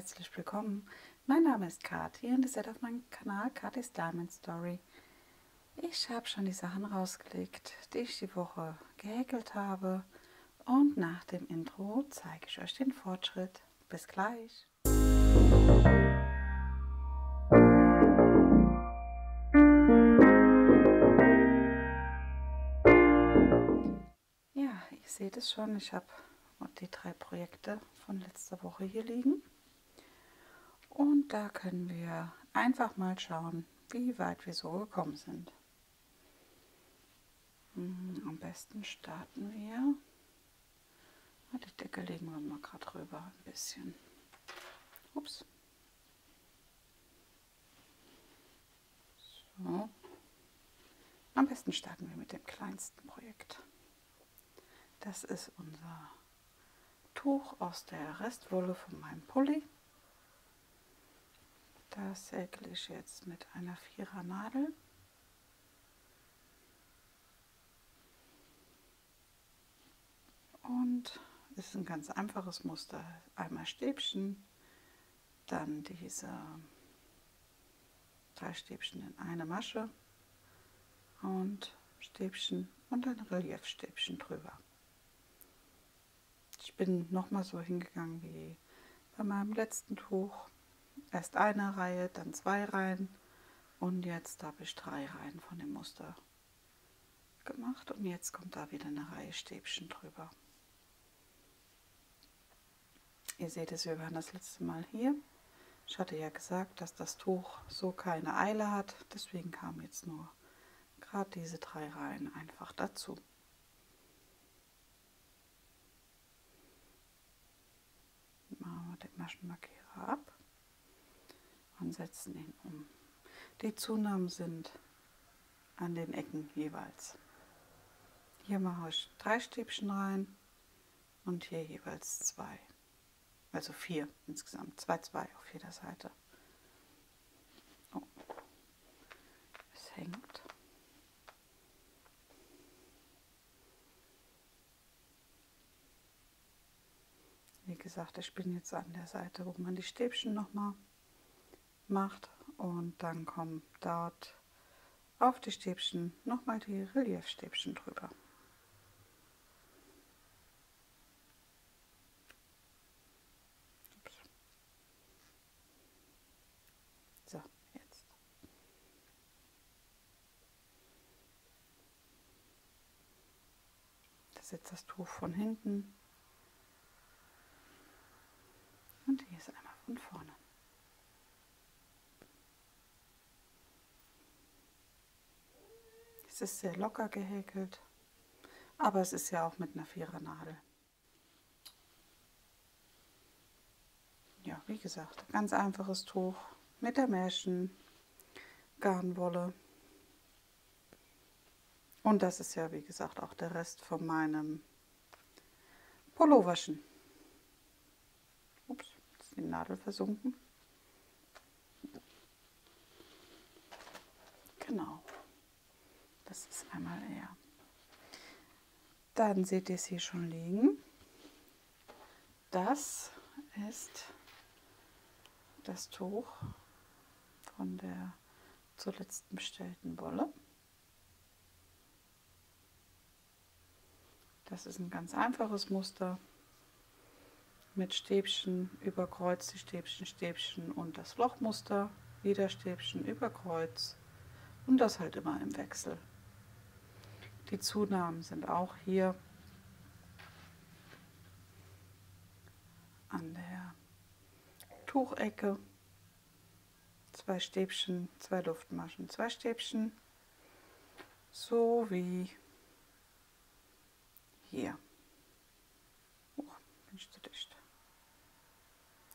herzlich willkommen. Mein Name ist Kathi und ihr seid auf meinem Kanal Kathis Diamond Story. Ich habe schon die Sachen rausgelegt, die ich die Woche gehäkelt habe, und nach dem Intro zeige ich euch den Fortschritt. Bis gleich! Ja, ihr seht es schon, ich habe die 3 Projekte von letzter Woche hier liegen. Und da können wir einfach mal schauen, wie weit wir so gekommen sind. Am besten starten wir. Die Decke legen wir mal gerade rüber ein bisschen. Ups. So. Am besten starten wir mit dem kleinsten Projekt. Das ist unser Tuch aus der Restwolle von meinem Pulli. Das häkle ich jetzt mit einer 4er Nadel. Und es ist ein ganz einfaches Muster. Einmal Stäbchen, dann diese 3 Stäbchen in eine Masche und Stäbchen und ein Reliefstäbchen drüber. Ich bin nochmal so hingegangen wie bei meinem letzten Tuch. Erst eine Reihe, dann 2 Reihen und jetzt habe ich 3 Reihen von dem Muster gemacht und jetzt kommt da wieder eine Reihe Stäbchen drüber. Ihr seht es, wir waren das letzte Mal hier. Ich hatte ja gesagt, dass das Tuch so keine Eile hat, deswegen kamen jetzt nur gerade diese 3 Reihen einfach dazu. Machen wir den Maschenmarkierer ab und setzen ihn um. Die Zunahmen sind an den Ecken jeweils. Hier mache ich 3 Stäbchen rein und hier jeweils 2. Also 4 insgesamt, 2 auf jeder Seite. Oh, es hängt. Wie gesagt, ich bin jetzt an der Seite, wo man die Stäbchen nochmal macht, und dann kommen dort auf die Stäbchen nochmal die Reliefstäbchen drüber. So, jetzt. Das ist jetzt das Tuch von hinten. Und hier ist einmal von vorne. Es ist sehr locker gehäkelt, aber es ist ja auch mit einer 4er Nadel. Ja, wie gesagt, ganz einfaches Tuch mit der Märchen Garnwolle. Und das ist ja, wie gesagt, auch der Rest von meinem Pulloverchen. Ups, ist die Nadel versunken. Genau, das ist einmal er. Dann seht ihr es hier schon liegen. Das ist das Tuch von der zuletzt bestellten Wolle. Das ist ein ganz einfaches Muster mit Stäbchen über Kreuz, die Stäbchen, Stäbchen und das Lochmuster, wieder Stäbchen über Kreuz und das halt immer im Wechsel. Die Zunahmen sind auch hier an der Tuchecke. 2 Stäbchen, 2 Luftmaschen, 2 Stäbchen, so wie hier. Bin ich zu dicht.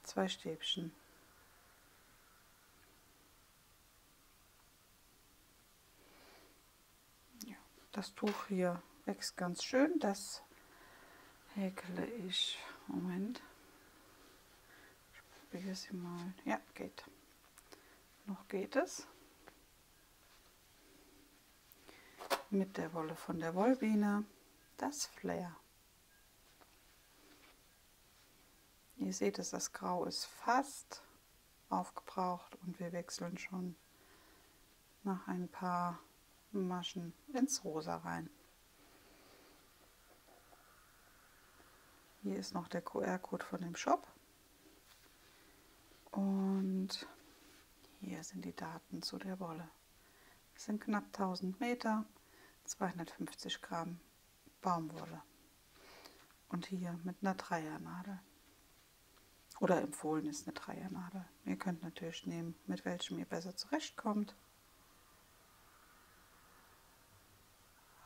2 Stäbchen. Ja, das Tuch hier wächst ganz schön. Das häkle ich. Moment. Ich probiere sie mal. Ja, geht. Noch geht es. Mit der Wolle von der Wollbiene. Das Flair. Ihr seht es, das Grau ist fast aufgebraucht und wir wechseln schon nach ein paar Maschen ins Rosa rein. Hier ist noch der QR-Code von dem Shop und hier sind die Daten zu der Wolle. Es sind knapp 1000 Meter, 250 Gramm Baumwolle und hier mit einer Dreiernadel. Oder empfohlen ist eine Dreiernadel. Ihr könnt natürlich nehmen, mit welchem ihr besser zurechtkommt.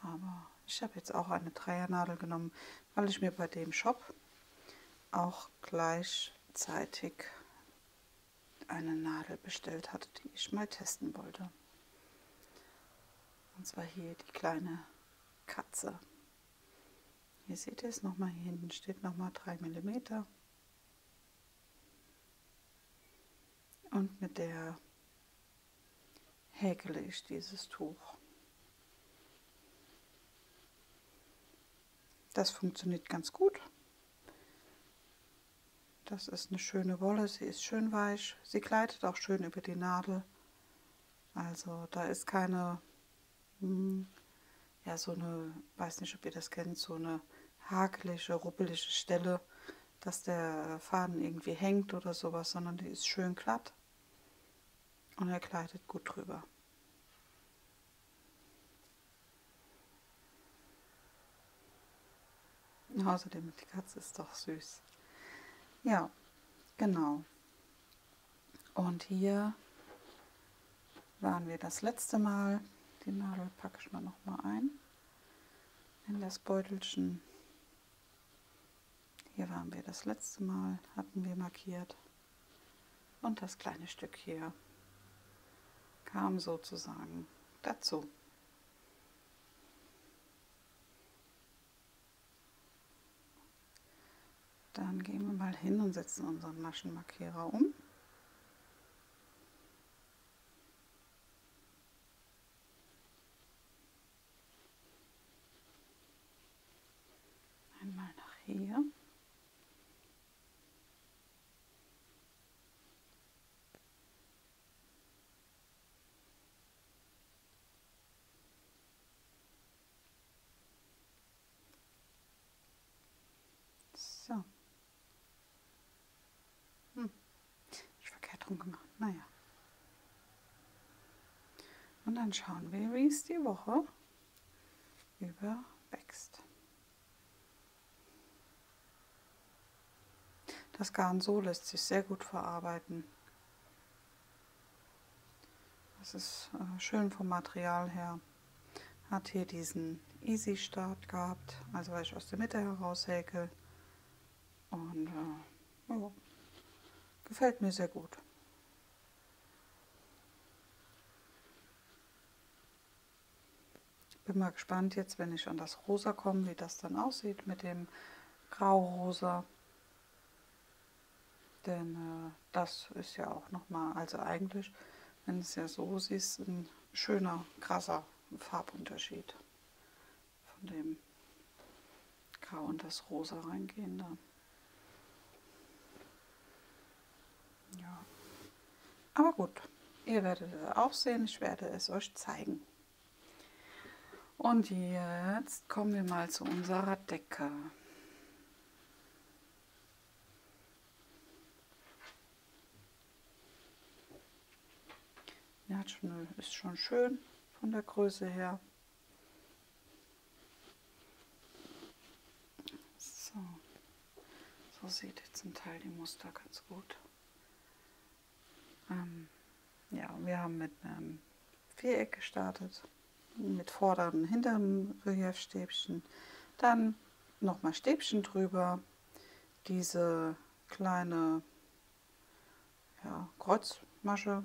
Aber ich habe jetzt auch eine Dreiernadel genommen, weil ich mir bei dem Shop auch gleichzeitig eine Nadel bestellt hatte, die ich mal testen wollte. Und zwar hier die kleine Katze. Hier seht ihr es nochmal, hier hinten steht nochmal 3 mm. Und mit der häkele ich dieses Tuch. Das funktioniert ganz gut. Das ist eine schöne Wolle, sie ist schön weich. Sie gleitet auch schön über die Nadel. Also da ist keine, ja so eine, weiß nicht, ob ihr das kennt, so eine hakelige, ruppelige Stelle, dass der Faden irgendwie hängt oder sowas, sondern die ist schön glatt und er gleitet gut drüber. Außerdem, die Katze ist doch süß. Ja, genau. Und hier waren wir das letzte Mal. Die Nadel packe ich mal noch mal ein in das Beutelchen. Hier waren wir das letzte Mal, hatten wir markiert. Und das kleine Stück hier kam sozusagen dazu. Dann gehen wir mal hin und setzen unseren Maschenmarkierer um. Einmal nach hier. So. Ich verkehrt rum gemacht. Naja. Und dann schauen wir, wie es die Woche über wächst. Das Garn so lässt sich sehr gut verarbeiten. Das ist schön vom Material her. Hat hier diesen Easy Start gehabt, also weil ich aus der Mitte heraus häkel. Und ja, gefällt mir sehr gut. Bin mal gespannt jetzt, wenn ich an das Rosa komme, wie das dann aussieht mit dem Graurosa. Denn das ist ja auch nochmal, also eigentlich, wenn es ja so siehst, ein schöner, krasser Farbunterschied von dem Grau und das Rosa reingehende. Ja. Aber gut, ihr werdet es auch sehen, ich werde es euch zeigen. Und jetzt kommen wir mal zu unserer Decke. Ja, ist schon schön von der Größe her. So sieht ihr zum Teil die Muster ganz gut. Ja, wir haben mit einem Viereck gestartet, mit vorderen und hinteren Reliefstäbchen. Dann nochmal Stäbchen drüber, diese kleine Kreuzmasche.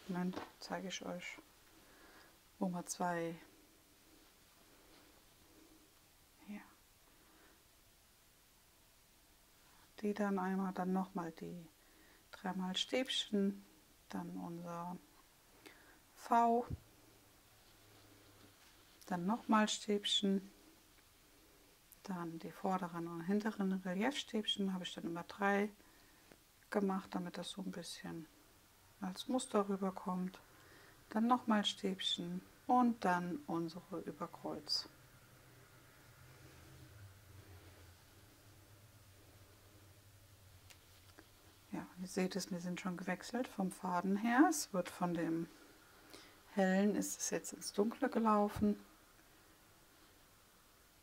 Moment, zeige ich euch, wo man zwei hier, die dann einmal, dann nochmal die dreimal Stäbchen, dann unser V, dann nochmal Stäbchen, Dann die vorderen und hinteren Reliefstäbchen habe ich dann immer 3 gemacht, damit das so ein bisschen als Muster rüberkommt. Dann nochmal Stäbchen und dann unsere Überkreuz. Ja, ihr seht es, wir sind schon gewechselt vom Faden her. Es wird von dem hellen, ist es jetzt ins dunkle gelaufen.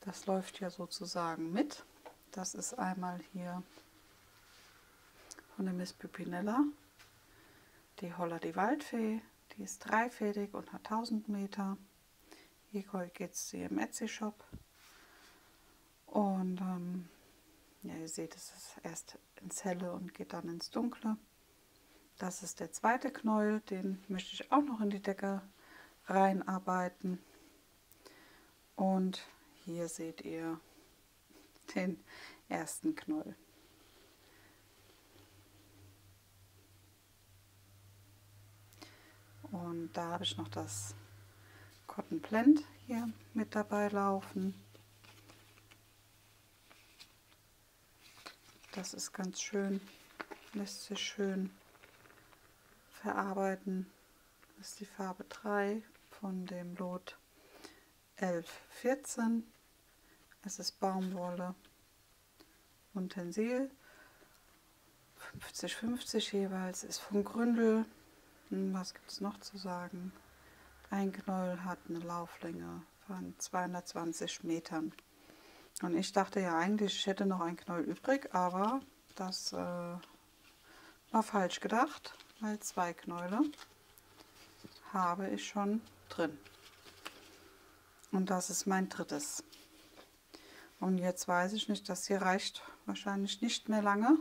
Das läuft ja sozusagen mit. Das ist einmal hier von der Miss Pimpinella, die Holla die Waldfee. Die ist dreifädig und hat 1000 Meter. Hier geht es im Etsy-Shop. Und ja, ihr seht, es ist erst ins Helle und geht dann ins Dunkle. Das ist der zweite Knäuel, den möchte ich auch noch in die Decke reinarbeiten. Und hier seht ihr den ersten Knäuel. Und da habe ich noch das Cotton Blend hier mit dabei laufen. Das ist ganz schön, lässt sich schön verarbeiten. Das ist die Farbe 3 von dem Lot 1114. Es ist Baumwolle und Tensil. 50-50 jeweils, ist von Gründel. Was gibt es noch zu sagen? Ein Knäuel hat eine Lauflänge von 220 Metern. Und ich dachte ja eigentlich, ich hätte noch ein Knäuel übrig, aber das war falsch gedacht, weil 2 Knäule habe ich schon drin. Und das ist mein drittes. Und jetzt weiß ich nicht, das hier reicht wahrscheinlich nicht mehr lange.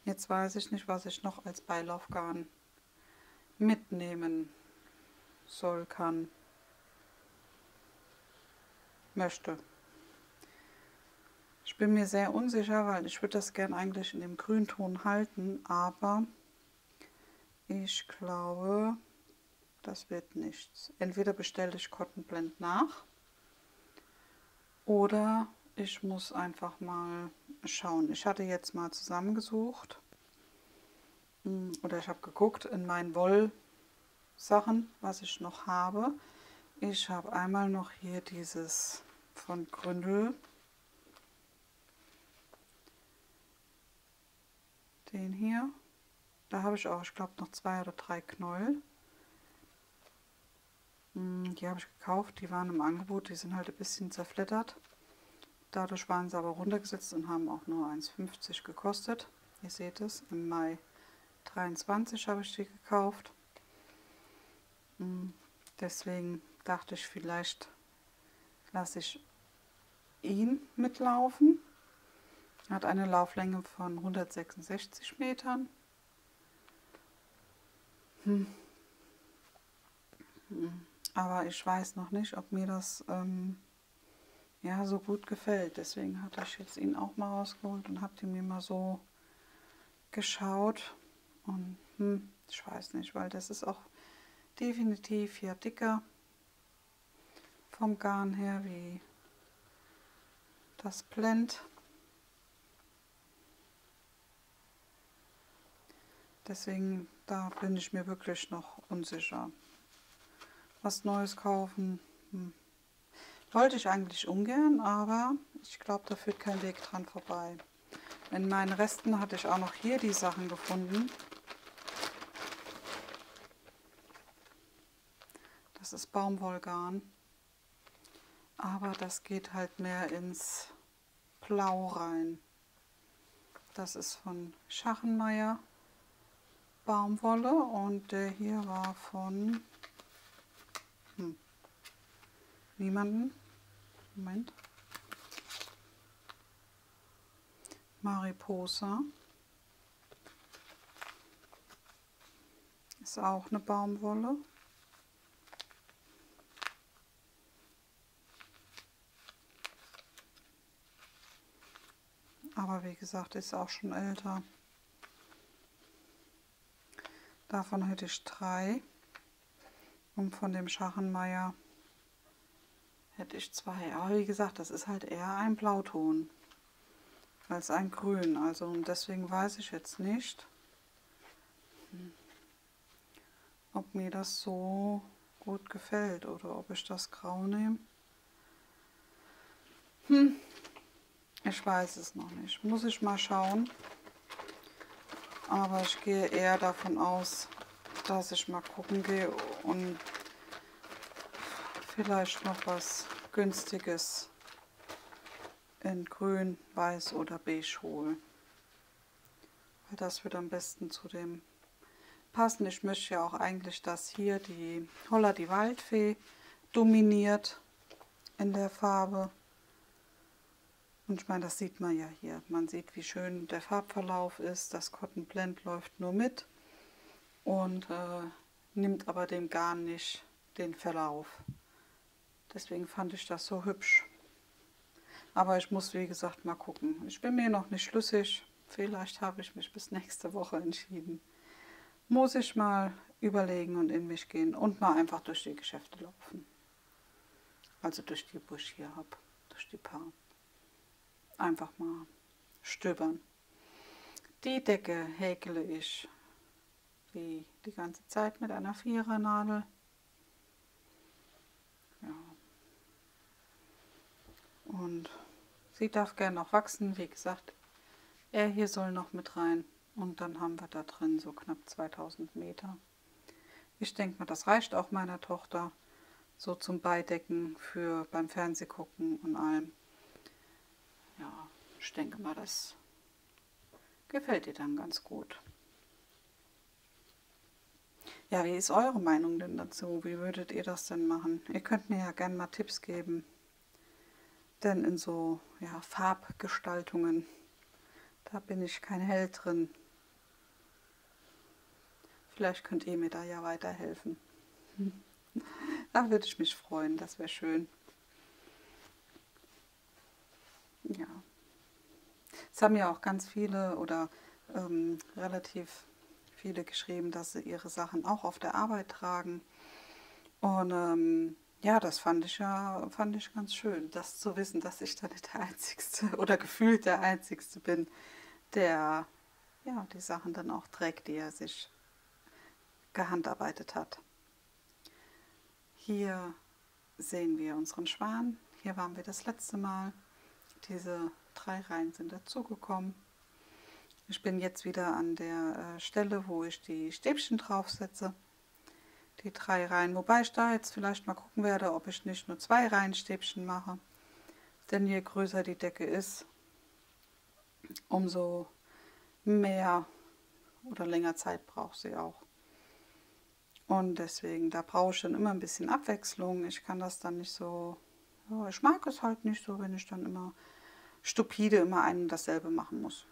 Jetzt weiß ich nicht, was ich noch als Beilaufgarn mitnehmen soll, kann, möchte. Ich bin mir sehr unsicher, weil ich würde das gern eigentlich in dem Grünton halten, aber ich glaube, das wird nichts. Entweder bestelle ich Cotton Blend nach oder ich muss einfach mal schauen. Ich hatte jetzt mal zusammengesucht oder ich habe geguckt in meinen Wollsachen, was ich noch habe. Ich habe einmal noch hier dieses von Gründel, den hier. Da habe ich auch, ich glaube, noch 2 oder 3 Knäuel. Die habe ich gekauft, die waren im Angebot, die sind halt ein bisschen zerfleddert. Dadurch waren sie aber runtergesetzt und haben auch nur 1,50 gekostet. Ihr seht es, im Mai 23 habe ich die gekauft. Deswegen dachte ich, vielleicht lasse ich ihn mitlaufen. Er hat eine Lauflänge von 166 Metern. Aber ich weiß noch nicht, ob mir das ja, so gut gefällt. Deswegen hatte ich jetzt ihn auch mal rausgeholt und habe die mir mal so geschaut. Und ich weiß nicht, weil das ist auch definitiv ja dicker vom Garn her wie das Blend. Deswegen, da bin ich mir wirklich noch unsicher. Was Neues kaufen wollte ich eigentlich ungern, aber ich glaube, da führt kein Weg dran vorbei. In meinen Resten hatte ich auch noch hier die Sachen gefunden. Das ist Baumwollgarn, aber das geht halt mehr ins Blau rein. Das ist von Schachenmeier Baumwolle und der hier war von niemanden. Moment. Mariposa. Ist auch eine Baumwolle. Aber wie gesagt, ist auch schon älter. Davon hätte ich 3. Und von dem Schachenmeier hätte ich 2. Aber wie gesagt, das ist halt eher ein Blauton als ein Grün. Also und deswegen weiß ich jetzt nicht, ob mir das so gut gefällt oder ob ich das Grau nehme. Ich weiß es noch nicht. Muss ich mal schauen. Aber ich gehe eher davon aus, dass ich mal gucken gehe und vielleicht noch was Günstiges in Grün, Weiß oder Beige hole. Weil das wird am besten zu dem passen. Ich möchte ja auch eigentlich, dass hier die Holla die Waldfee dominiert in der Farbe. Und ich meine, das sieht man ja hier. Man sieht, wie schön der Farbverlauf ist. Das Cotton Blend läuft nur mit und nimmt aber dem Garn nicht den Verlauf. Deswegen fand ich das so hübsch. Aber ich muss, wie gesagt, mal gucken. Ich bin mir noch nicht schlüssig. Vielleicht habe ich mich bis nächste Woche entschieden. Muss ich mal überlegen und in mich gehen und mal einfach durch die Geschäfte laufen. Also durch die, wo ich hier habe, durch die paar. Einfach mal stöbern. Die Decke häkele ich wie die ganze Zeit mit einer 4er Nadel. Ja. Und sie darf gerne noch wachsen. Wie gesagt, er hier soll noch mit rein. Und dann haben wir da drin so knapp 2000 Meter. Ich denke mal, das reicht auch meiner Tochter. So zum Beidecken für beim Fernsehgucken und allem. Ja, ich denke mal, das gefällt ihr dann ganz gut. Ja, wie ist eure Meinung denn dazu? Wie würdet ihr das denn machen? Ihr könnt mir ja gerne mal Tipps geben. Denn in so ja, Farbgestaltungen, da bin ich kein Held drin. Vielleicht könnt ihr mir da ja weiterhelfen. Da würde ich mich freuen, das wäre schön. Ja. Es haben ja auch ganz viele oder relativ viele geschrieben, dass sie ihre Sachen auch auf der Arbeit tragen. Und ja, das fand ich ganz schön, das zu wissen, dass ich da nicht der Einzige oder gefühlt der Einzige bin, der ja, die Sachen dann auch trägt, die er sich gehandarbeitet hat. Hier sehen wir unseren Schwan. Hier waren wir das letzte Mal. Diese 3 Reihen sind dazugekommen. Ich bin jetzt wieder an der Stelle, wo ich die Stäbchen draufsetze. Die 3 Reihen, wobei ich da jetzt vielleicht mal gucken werde, ob ich nicht nur 2 Reihen Stäbchen mache. Denn je größer die Decke ist, umso mehr oder länger Zeit braucht sie auch. Und deswegen, da brauche ich dann immer ein bisschen Abwechslung. Ich kann das dann nicht so, ja, ich mag es halt nicht so, wenn ich dann immer stupide immer ein und dasselbe machen muss.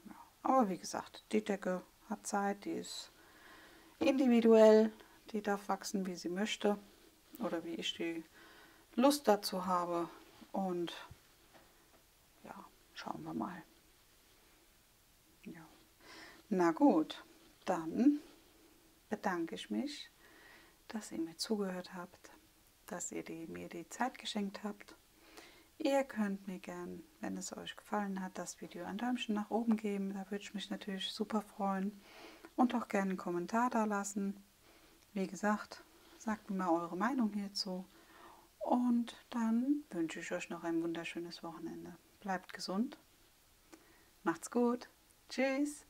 Ja, aber wie gesagt, die Decke hat Zeit, die ist individuell, die darf wachsen, wie sie möchte oder wie ich die Lust dazu habe. Und ja, schauen wir mal. Ja. Na gut, dann bedanke ich mich, dass ihr mir zugehört habt, dass ihr mir die Zeit geschenkt habt. Ihr könnt mir gern, wenn es euch gefallen hat, das Video ein Däumchen nach oben geben. Da würde ich mich natürlich super freuen. Und auch gerne einen Kommentar da lassen. Wie gesagt, sagt mir mal eure Meinung hierzu. Und dann wünsche ich euch noch ein wunderschönes Wochenende. Bleibt gesund. Macht's gut. Tschüss.